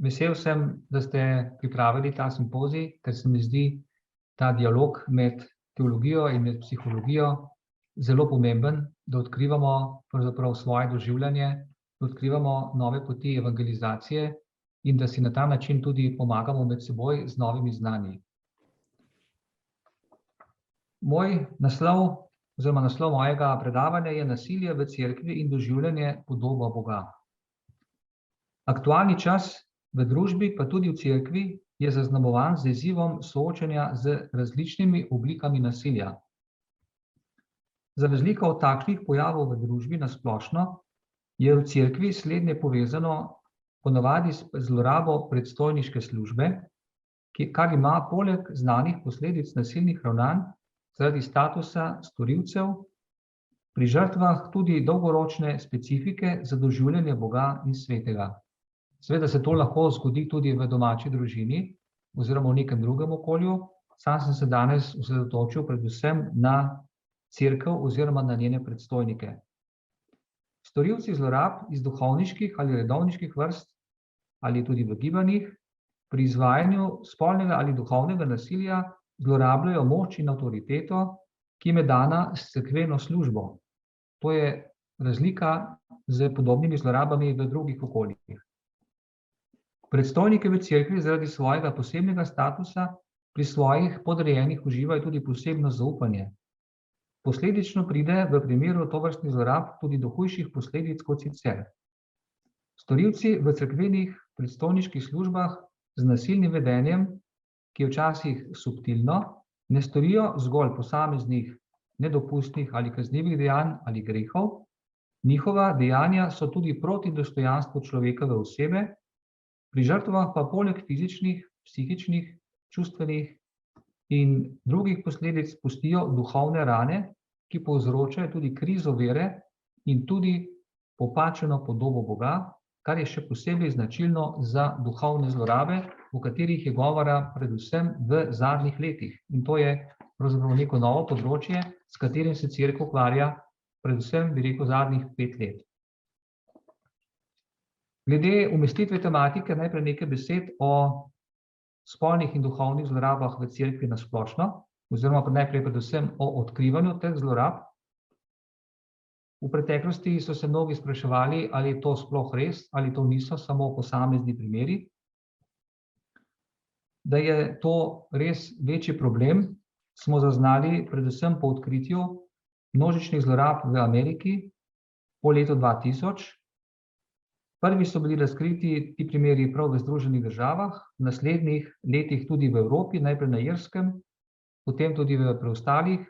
Vesel sem, da ste pripravili ta simpozij, ker se mi zdi ta dialog med teologijo in med psihologijo zelo pomemben, da odkrivamo pravzaprav svoje doživljanje, da odkrivamo nove poti evangelizacije in da si na ta način tudi pomagamo med seboj z novimi znanji. Moj naslov oziroma naslov mojega predavanja je Nasilje v cerkvi in doživljanje podoba Boga. Aktualni čas v družbi, pa tudi v cerkvi, je zaznamovan z izzivom soočanja z različnimi oblikami nasilja. Za razliko od takšnih pojavov v družbi na splošno, je v cerkvi slednje povezano ponavadi z zlorabo predstojniške službe, kar ima poleg znanih posledic nasilnih ravnanj zaradi statusa storilcev pri žrtvah tudi dolgoročne specifike za doživljanje Boga in svetega. Seveda se to lahko zgodi tudi v domači družini oziroma v nekem drugem okolju. Sam sem se danes osredotočil predvsem na cerkev oziroma na njene predstojnike. Storilci zlorab iz duhovniških ali redovniških vrst ali tudi v gibanjih pri izvajanju spolnega ali duhovnega nasilja zlorabljajo moč in avtoriteto, ki jim je dana s cerkveno službo. To je razlika z podobnimi zlorabami v drugih okoljih. Predstojniki v cerkvi zaradi svojega posebnega statusa pri svojih podrejenih uživajo tudi posebno zaupanje. Posledično pride v primeru tovrstnih zlorab tudi do hujših posledic kot sicer. Storilci v cerkvenih predstojniških službah z nasilnim vedenjem, ki je včasih subtilno, ne storijo zgolj posameznih nedopustnih ali kaznivih dejanj ali grehov, njihova dejanja so tudi proti dostojanstvu človekove osebe, pri žrtvah pa poleg fizičnih, psihičnih, čustvenih in drugih posledic pustijo duhovne rane, ki povzročajo tudi krizo vere in tudi popačeno podobo Boga, kar je še posebej značilno za duhovne zlorabe, o katerih je govora predvsem v zadnjih letih. In to je pravzaprav neko novo področje, s katerim se cerkev ukvarja predvsem, bi rekel, zadnjih 5 let. Glede umestitve tematike najprej nekaj besed o spolnih in duhovnih zlorabah v cerkvi na splošno, oziroma najprej predvsem o odkrivanju teh zlorab. V preteklosti so se mnogi spraševali, ali je to sploh res, ali to niso samo posamezni primeri. Da je to res večji problem, smo zaznali predvsem po odkritju množičnih zlorab v Ameriki po letu 2000. Prvi so bili razkriti ti primeri prav v Združenih državah, v naslednjih letih tudi v Evropi, najprej na Irskem, potem tudi v preostalih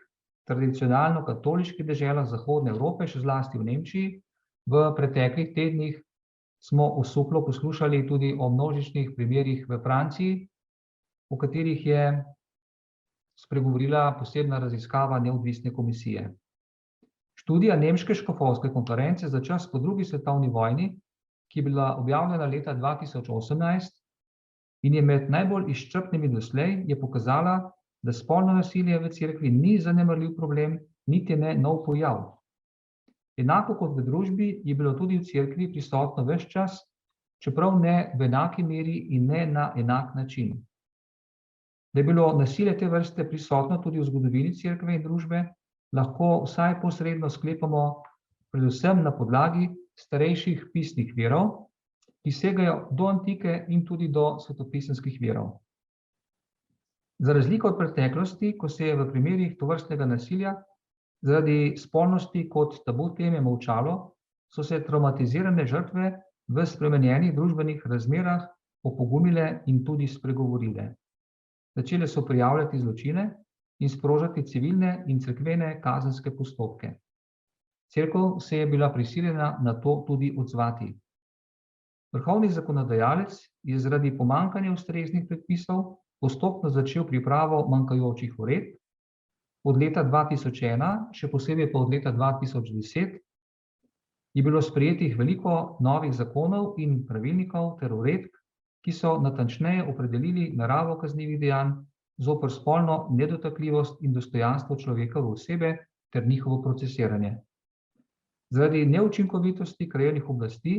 tradicionalno katoliških deželah zahodne Evrope, še zlasti v Nemčiji. V preteklih tednih smo osuplo poslušali tudi o množičnih primerih v Franciji, o katerih je spregovorila posebna raziskava neodvisne komisije. Študija Nemške škofovske konference za čas po drugi svetovni vojni, ki je bila objavljena leta 2018 in je med najbolj izčrpnimi doslej, je pokazala, da spolno nasilje v cerkvi ni zanemarljiv problem, niti ne nov pojav. Enako kot v družbi je bilo tudi v cerkvi prisotno ves čas, čeprav ne v enaki meri in ne na enak način. Da je bilo nasilje te vrste prisotno tudi v zgodovini cerkve in družbe, lahko vsaj posredno sklepamo predvsem na podlagi starejših pisnih virov, ki segajo do antike in tudi do svetopisemskih virov. Za razliko od preteklosti, ko se je v primerih tovrstnega nasilja zaradi spolnosti kot tabu teme molčalo, so se travmatizirane žrtve v spremenjenih družbenih razmerah opogumile in tudi spregovorile. Začele so prijavljati zločine in sprožati civilne in cerkvene kazenske postopke. Cerkev se je bila prisiljena na to tudi odzvati. Vrhovni zakonodajalec je zaradi pomanjkanja ustreznih predpisov postopno začel pripravo manjkajočih uredb. Od leta 2001, še posebej pa od leta 2010, je bilo sprejetih veliko novih zakonov in pravilnikov ter uredb, ki so natančneje opredelili naravo kaznivih dejanj zoper spolno nedotakljivost in dostojanstvo človekove osebe ter njihovo procesiranje. Zaradi neučinkovitosti krajevnih oblasti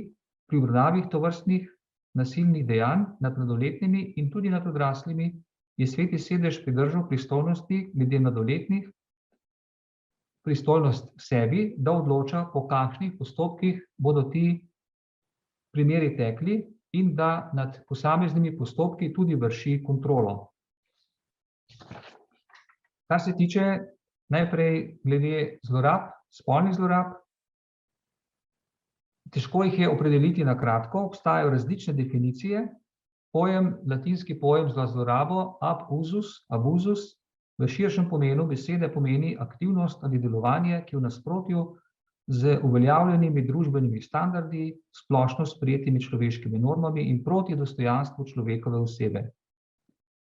pri obravnavi tovrstnih nasilnih dejanj nad mladoletnimi in tudi nad odraslimi, je Sveti sedež pridržal pristojnosti glede mladoletnih, pristojnost sebi, da odloča, po kakšnih postopkih bodo ti primeri tekli in da nad posameznimi postopki tudi vrši kontrolo. Kar se tiče najprej glede zlorab, spolnih zlorab, težko jih je opredeliti na kratko, obstajajo različne definicije. Latinski pojem za zlorabo abusus, v širšem pomenu besede pomeni aktivnost ali delovanje, ki v nasprotju z uveljavljenimi družbenimi standardi, splošno sprejetimi človeškimi normami in proti dostojanstvu človekove osebe.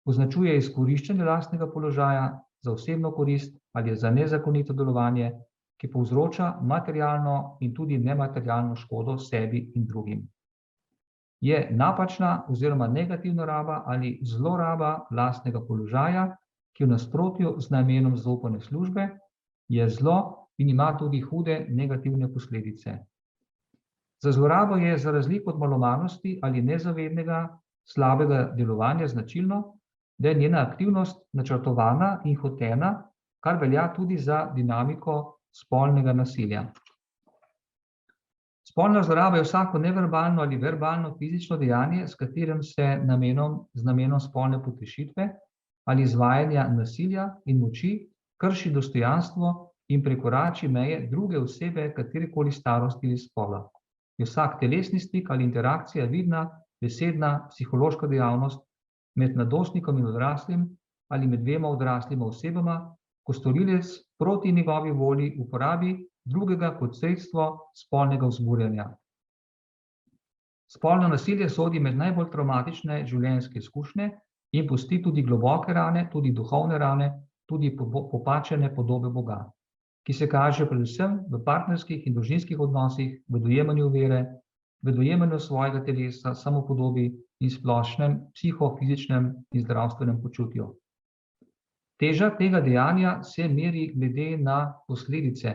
Označuje izkoriščanje lastnega položaja za osebno korist ali za nezakonito delovanje, ki povzroča materialno in tudi nematerialno škodo sebi in drugim. Je napačna oziroma negativna raba ali zloraba lastnega položaja, ki v nasprotju z namenom zaupane službe, je zlo in ima tudi hude negativne posledice. Za zlorabo je za razliko od malomarnosti ali nezavednega slabega delovanja značilno, da je njena aktivnost načrtovana in hotena, kar velja tudi za dinamiko spolnega nasilja. Spolna zloraba je vsako neverbalno ali verbalno fizično dejanje, s katerim se z namenom spolne potešitve ali izvajanja nasilja in moči krši dostojanstvo in prekorači meje druge osebe katerekoli starosti ali spola. Je vsak telesni stik ali interakcija vidna, besedna, psihološka dejavnost med mladostnikom in odraslim ali med dvema odraslima osebama, ko storilec proti njegovi volji uporabi drugega kot sredstvo spolnega vzburjanja. Spolno nasilje sodi med najbolj travmatične življenjske izkušnje in pusti tudi globoke rane, tudi duhovne rane, tudi popačene podobe Boga, ki se kaže predvsem v partnerskih in družinskih odnosih, v dojemanju vere, v dojemanju svojega telesa, samopodobi in splošnem psihofizičnem in zdravstvenem počutju. Teža tega dejanja se meri glede na posledice.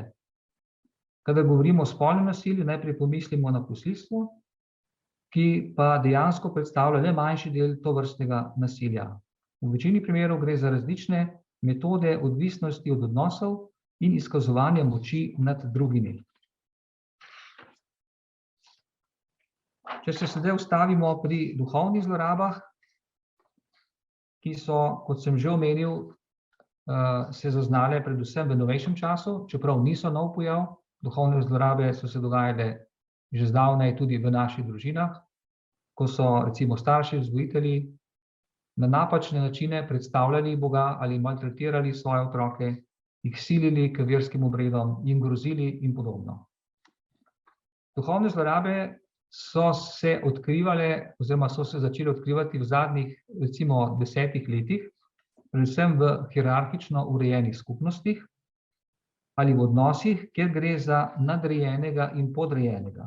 Kadar govorimo o spolnem nasilju, najprej pomislimo na posilstvo, ki pa dejansko predstavlja le manjši del tovrstnega nasilja. V večini primerov gre za različne metode odvisnosti od odnosov in izkazovanja moči nad drugimi. Če se sedaj ustavimo pri duhovnih zlorabah, ki so, kot sem že omenil, se zaznale predvsem v novejšem času, čeprav niso nov pojav. Duhovne zlorabe so se dogajale že zdavnaj tudi v naših družinah, ko so recimo starši, vzgojitelji na napačne načine predstavljali Boga ali maltretirali svoje otroke, jih silili k verskim obredom, jim grozili in podobno. Duhovne zlorabe so se odkrivale oziroma so se začele odkrivati v zadnjih recimo 10 letih, predvsem v hierarhično urejenih skupnostih ali v odnosih, kjer gre za nadrejenega in podrejenega.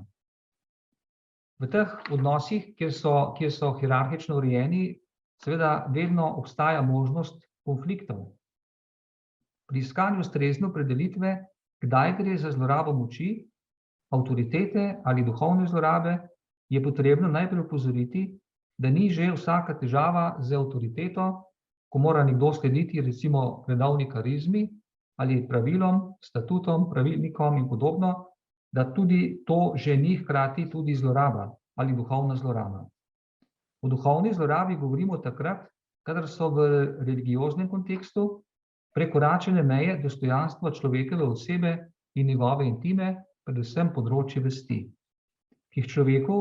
V teh odnosih, kjer so hierarhično urejeni, seveda vedno obstaja možnost konfliktov. Pri iskanju ustrezne opredelitve, kdaj gre za zlorabo moči, avtoritete ali duhovne zlorabe, je potrebno najprej opozoriti, da ni že vsaka težava z avtoriteto, ko mora nekdo slediti recimo redovni karizmi ali pravilom, statutom, pravilnikom in podobno, da tudi to že ni hkrati tudi zloraba ali duhovna zloraba. O duhovni zlorabi govorimo takrat, kadar so v religioznem kontekstu prekoračene meje dostojanstva človekove osebe in njegove intime, predvsem področje vesti, ki jih človeku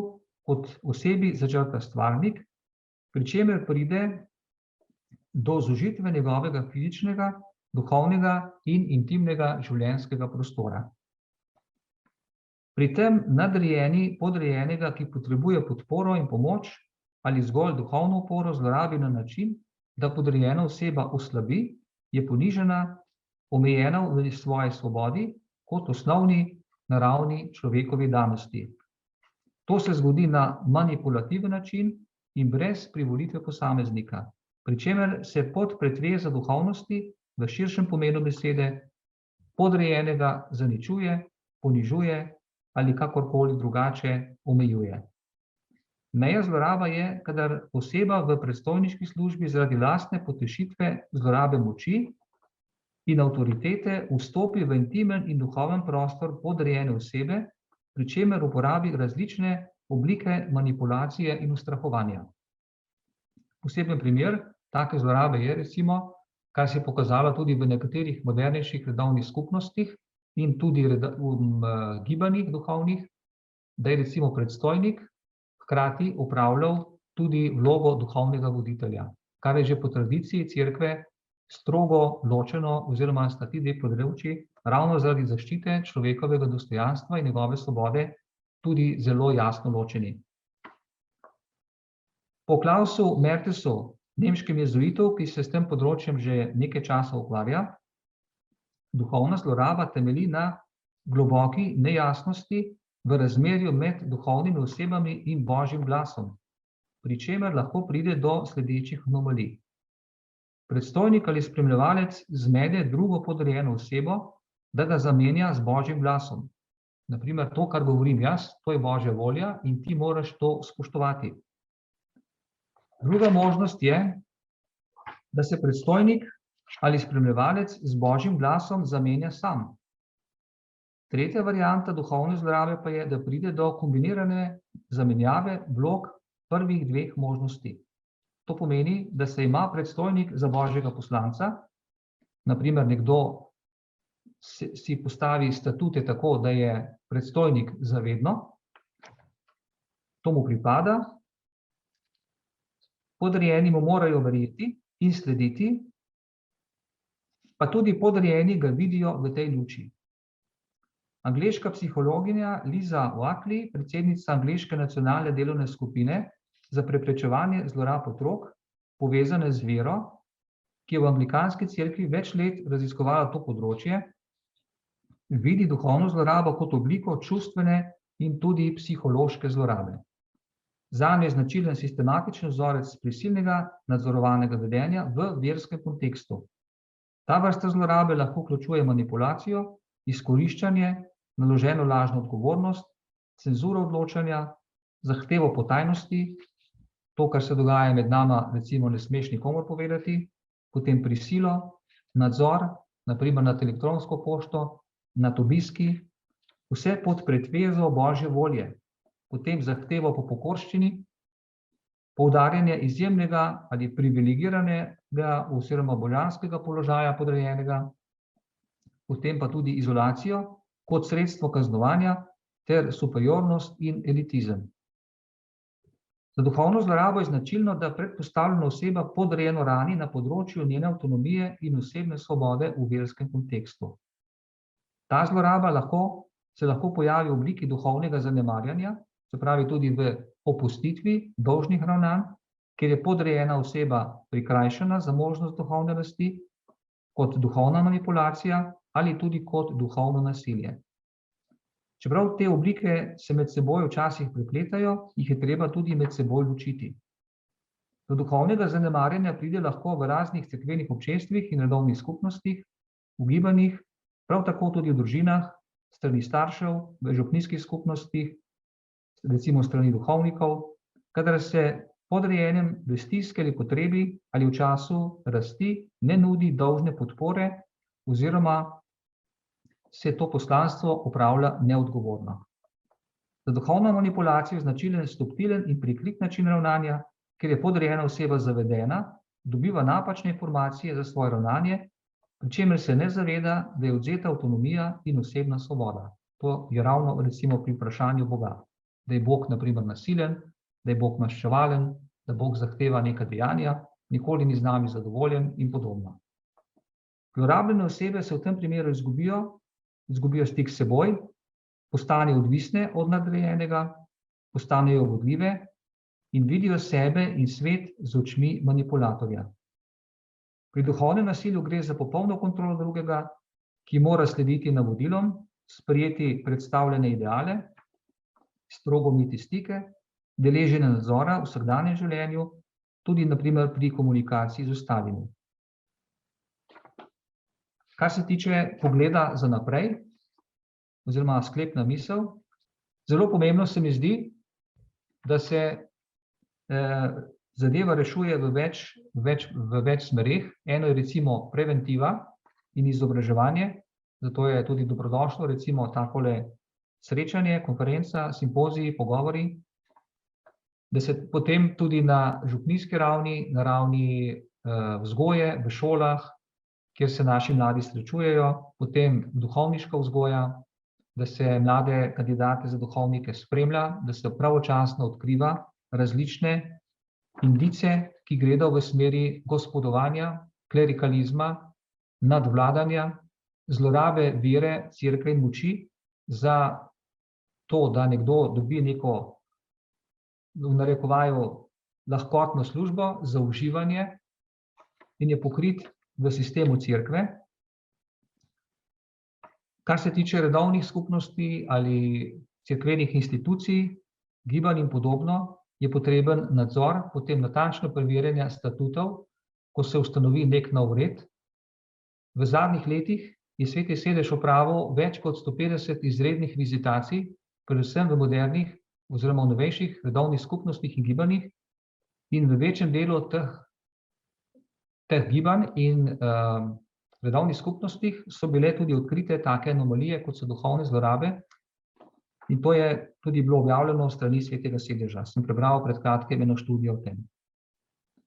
kot osebi začrta stvarnik, pri čemer pride do zožitve njegovega fizičnega, duhovnega in intimnega življenjskega prostora. Pri tem nadrejeni podrejenega, ki potrebuje podporo in pomoč ali zgolj duhovno oporo, zlorabi na način, da podrejena oseba oslabi, je ponižena, omejena v svoji svobodi kot osnovni naravni človekovi danosti. To se zgodi na manipulativen način in brez privolitve posameznika, pri čemer se pod pretveza duhovnosti v širšem pomenu besede podrejenega zaničuje, ponižuje ali kakorkoli drugače omejuje. Meja zloraba je, kadar oseba v predstojniški službi zaradi lastne potešitve zlorabe moči in avtoritete vstopi v intimen in duhoven prostor podrejene osebe, pri čemer uporabi različne oblike manipulacije in ustrahovanja. Poseben primer take zlorabe je recimo, kar se je pokazalo tudi v nekaterih modernejših redovnih skupnostih in tudi gibanjih duhovnih, da je recimo predstojnik hkrati opravljal tudi vlogo duhovnega voditelja, kar je že po tradiciji cerkve strogo ločeno oziroma sta ti dve področji ravno zaradi zaščite človekovega dostojanstva in njegove svobode tudi zelo jasno ločeni. Po Klausu Mertesu, nemškem jezuitu, ki se s tem področjem že nekaj časa ukvarja, duhovna zloraba temelji na globoki nejasnosti v razmerju med duhovnimi osebami in Božjim glasom, pri čemer lahko pride do sledečih anomalij. Predstojnik ali spremljevalec zmede drugo podrejeno osebo, da ga zamenja z Božjim glasom. Na primer, to, kar govorim jaz, to je Božja volja in ti moraš to spoštovati. Druga možnost je, da se predstojnik ali spremljevalec z Božjim glasom zamenja sam. Tretja varianta duhovne zlorabe pa je, da pride do kombinirane zamenjave vlog prvih dveh možnosti. To pomeni, da se ima predstojnik za Božjega poslanca, na primer nekdo si postavi statute tako, da je predstojnik zavedno, to mu pripada, podrejeni mu morajo verjeti in slediti, pa tudi podrejeni ga vidijo v tej luči. Angleška psihologinja Liza Oakley, predsednica Angleške nacionalne delovne skupine za preprečevanje zlorab otrok, povezane z vero, ki je v anglikanski cerkvi več let raziskovala to področje, vidi duhovno zlorabo kot obliko čustvene in tudi psihološke zlorabe. Zanjo je značilen sistematičen vzorec prisilnega nadzorovanega vedenja v verskem kontekstu. Ta vrsta zlorabe lahko vključuje manipulacijo, izkoriščanje, naloženo lažno odgovornost, cenzuro odločanja, zahtevo po tajnosti, to, kar se dogaja med nama, recimo ne smeš nikomur povedati, potem prisilo, nadzor, na primer nad elektronsko pošto, nad obiski, vse pod pretvezo Božje volje, potem zahtevo po pokorščini, poudarjanje izjemnega ali privilegiranega oziroma božanskega položaja podrejenega, potem pa tudi izolacijo kot sredstvo kaznovanja ter superiornost in elitizem. Za duhovno zlorabo je značilno, da predpostavljena oseba podrejeno rani na področju njene avtonomije in osebne svobode v verskem kontekstu. Ta zloraba se lahko pojavi v obliki duhovnega zanemarjanja, se pravi tudi v opustitvi dolžnih ravnanj, kjer je podrejena oseba prikrajšana za možnost duhovne rasti, kot duhovna manipulacija ali tudi kot duhovno nasilje. Čeprav te oblike se med seboj včasih prepletajo, jih je treba tudi med seboj ločiti. Do duhovnega zanemarjanja pride lahko v raznih cerkvenih občestvih in redovnih skupnostih, v gibanjih, prav tako tudi v družinah, strani staršev, v župnijskih skupnostih, recimo strani duhovnikov, kadar se podrejenem v stiski ali potrebi ali v času rasti ne nudi dolžne podpore oziroma se to poslanstvo opravlja neodgovorno. Za duhovno manipulacijo je značilen subtilen in prikrit način ravnanja, ker je podrejena oseba zavedena, dobiva napačne informacije za svoje ravnanje, pri čemer se ne zaveda, da je odvzeta avtonomija in osebna svoboda. To je ravno recimo pri vprašanju Boga. Da je Bog na primer nasilen, da je Bog maščevalen, da Bog zahteva neka dejanja, nikoli ni z nami zadovoljen in podobno. Zlorabljene osebe se v tem primeru izgubijo stik s seboj, postanejo odvisne od nadrejenega, postanejo vodljive in vidijo sebe in svet z očmi manipulatorja. Pri duhovnem nasilju gre za popolno kontrolo drugega, ki mora slediti navodilom, sprejeti predstavljene ideale, strogo imeti stike, deležen nadzora v vsakdanjem življenju, tudi na primer pri komunikaciji z ostalimi. Kar se tiče pogleda za naprej, oziroma sklepna misel, zelo pomembno se mi zdi, da se zadeva rešuje v več smereh. Eno je recimo preventiva in izobraževanje, zato je tudi dobrodošlo recimo takole srečanje, konferenca, simpoziji, pogovori, da se potem tudi na župnijski ravni, na ravni vzgoje v šolah, kjer se naši mladi srečujejo, potem duhovniška vzgoja, da se mlade kandidate za duhovnike spremlja, da se pravočasno odkriva različne indice, ki gredo v smeri gospodovanja, klerikalizma, nadvladanja, zlorabe vere, cerkve in moči za to, da nekdo dobi neko, v narekovaju, lahkotno službo za uživanje in je pokrit v sistemu cerkve. Kar se tiče redovnih skupnosti ali cerkvenih institucij, gibanj in podobno, je potreben nadzor, potem natančno preverjanje statutov, ko se ustanovi nek nov red. V zadnjih letih je Sveti sedež opravil več kot 150 izrednih vizitacij, predvsem v modernih oziroma v novejših redovnih skupnostih in gibanjih, in v večjem delu teh gibanj in redovnih skupnostih so bile tudi odkrite take anomalije, kot so duhovne zlorabe, in to je tudi bilo objavljeno v strani Svetega sedeža. Sem prebral pred kratkim eno študijo o tem.